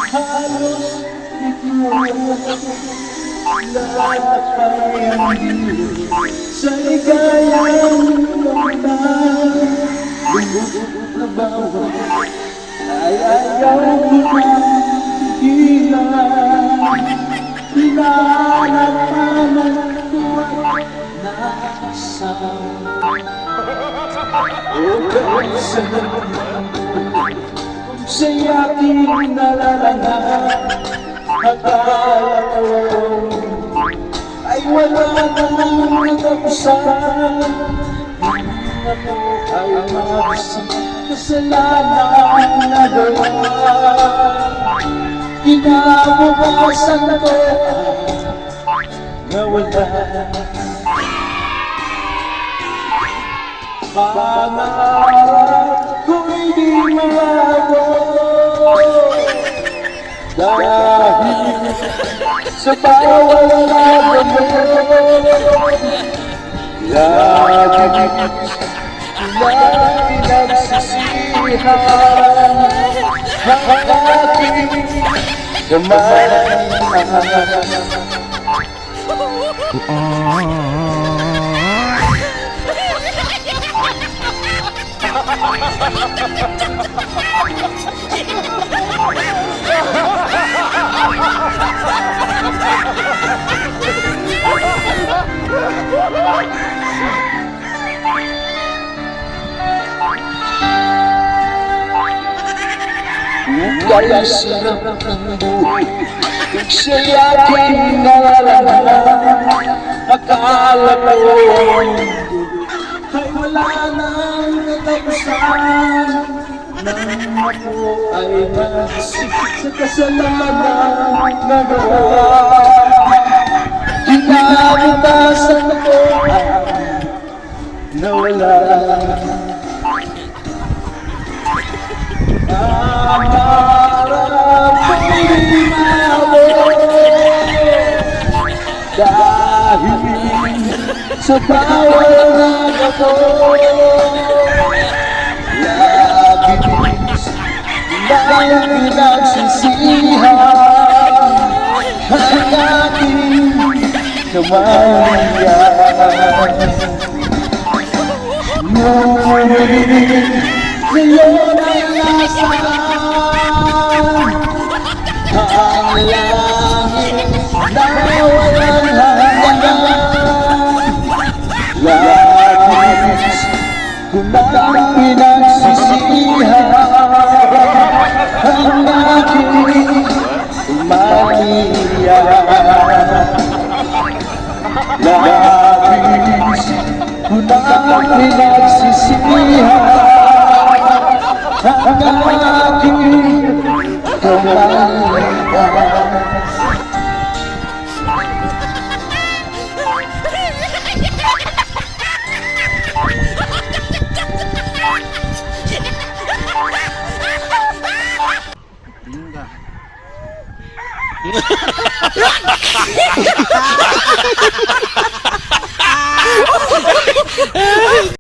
Halos lalakay sa ligayang muna. Lubog na bawat ay ayaw kumagilan. Pinanapanan ko at nakasama. O kaisa kung siya'y aking nalalangan, akala ko ay wala namang natapusan. Ako ay magsang kasalanan na gawa. Kinabukasan ko na wala. Pangarap ko'y di maabot dahil sa bawal na gamot. Lagi nagsisihan ang aking kamay. Kaya sarap ng buhay kung siya'y aking nalalaman. Akala ko ay wala nang katapusan. Nang ako ay nasik sa kasalanan na gawa. Kinabukasan ko ay nawala. Pangarap ko'y maabot dahil sa bawal na gamot. Lagi pinagsisihan ang aking kamalian. Ngayon ay nasaan ang langit na walang hanggan. Labis ko nang pinagsisihan ang aking maliya. Labis ko nang pinagsisihan ang aking kamalian. Tingga.